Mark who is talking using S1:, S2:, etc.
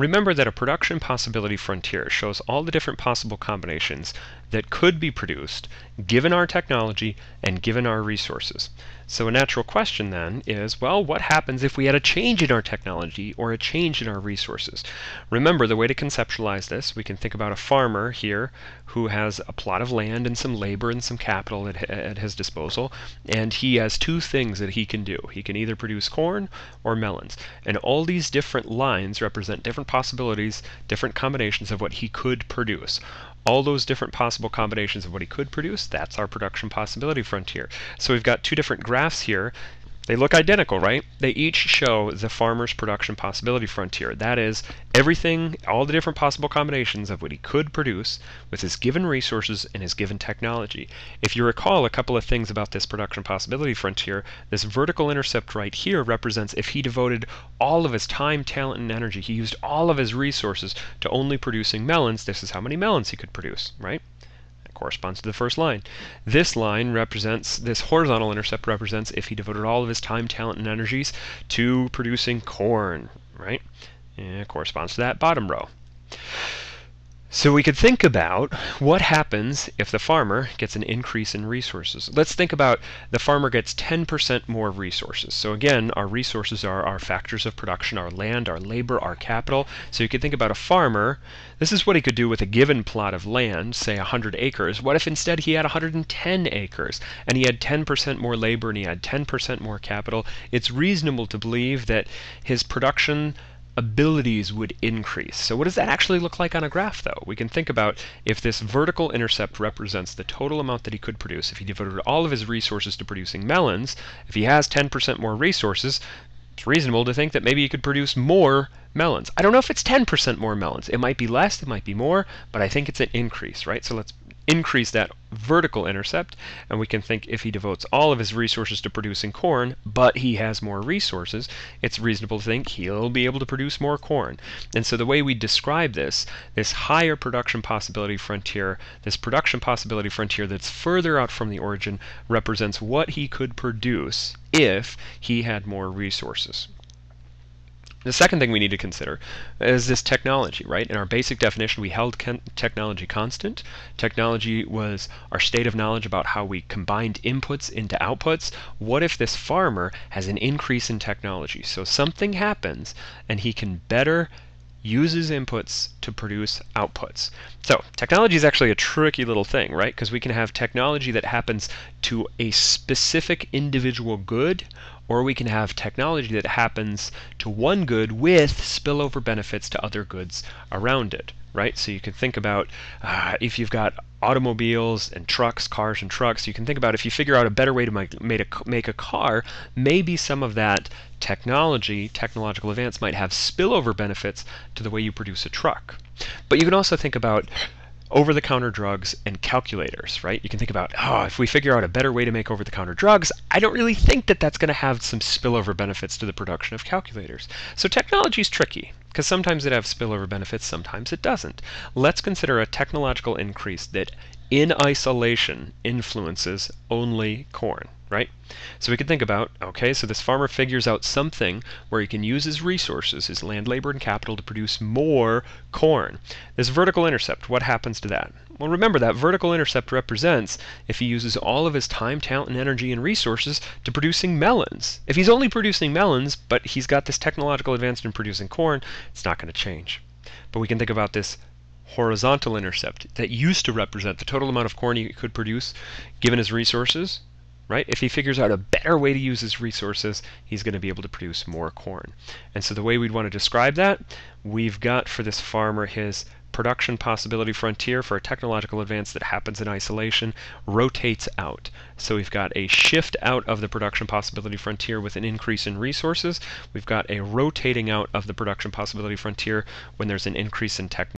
S1: Remember that a production possibility frontier shows all the different possible combinations that could be produced given our technology and given our resources. So a natural question then is, well, what happens if we had a change in our technology or a change in our resources? Remember, the way to conceptualize this, we can think about a farmer here who has a plot of land and some labor and some capital at his disposal, and he has two things that he can do. He can either produce corn or melons, and all these different lines represent different possibilities, different combinations of what he could produce. All those different possible combinations of what he could produce, that's our production possibility frontier. So we've got two different graphs here. They look identical, right? They each show the farmer's production possibility frontier. That is, everything, all the different possible combinations of what he could produce with his given resources and his given technology. If you recall a couple of things about this production possibility frontier, this vertical intercept right here represents if he devoted all of his time, talent, and energy, he used all of his resources to only producing melons, this is how many melons he could produce, right? Corresponds to the first line. This line represents, this horizontal intercept represents if he devoted all of his time, talent, and energies to producing corn, right? And it corresponds to that bottom row. So we could think about what happens if the farmer gets an increase in resources. Let's think about the farmer gets 10% more resources. So again, our resources are our factors of production, our land, our labor, our capital. So you could think about a farmer, this is what he could do with a given plot of land, say 100 acres. What if instead he had 110 acres and he had 10% more labor and he had 10% more capital? It's reasonable to believe that his production abilities would increase. So what does that actually look like on a graph, though? We can think about if this vertical intercept represents the total amount that he could produce. If he devoted all of his resources to producing melons, if he has 10% more resources, it's reasonable to think that maybe he could produce more melons. I don't know if it's 10% more melons. It might be less, it might be more, but I think it's an increase, right? So let's increase that vertical intercept, and we can think if he devotes all of his resources to producing corn, but he has more resources, it's reasonable to think he'll be able to produce more corn. And so the way we describe this higher production possibility frontier, this production possibility frontier that's further out from the origin, represents what he could produce if he had more resources. The second thing we need to consider is this technology, right? In our basic definition, we held technology constant. Technology was our state of knowledge about how we combined inputs into outputs. What if this farmer has an increase in technology? So something happens and he can better use his inputs to produce outputs. So technology is actually a tricky little thing, right? Because we can have technology that happens to a specific individual good, or we can have technology that happens to one good with spillover benefits to other goods around it, right? So you can think about if you've got automobiles and trucks, cars and trucks, you can think about if you figure out a better way to make a car, maybe some of that technological advance might have spillover benefits to the way you produce a truck. But you can also think about over-the-counter drugs and calculators, right? You can think about, if we figure out a better way to make over-the-counter drugs, I don't really think that that's going to have some spillover benefits to the production of calculators. So technology is tricky, because sometimes it has spillover benefits, sometimes it doesn't. Let's consider a technological increase that in isolation influences only corn, right? So we could think about, okay, so this farmer figures out something where he can use his resources, his land, labor, and capital to produce more corn. This vertical intercept, what happens to that? Well, remember that vertical intercept represents if he uses all of his time, talent, and energy and resources to producing melons. If he's only producing melons, but he's got this technological advance in producing corn, it's not going to change. But we can think about this horizontal intercept that used to represent the total amount of corn he could produce given his resources, right? If he figures out a better way to use his resources, he's going to be able to produce more corn. And so the way we'd want to describe that, we've got for this farmer his production possibility frontier for a technological advance that happens in isolation rotates out. So we've got a shift out of the production possibility frontier with an increase in resources. We've got a rotating out of the production possibility frontier when there's an increase in technology.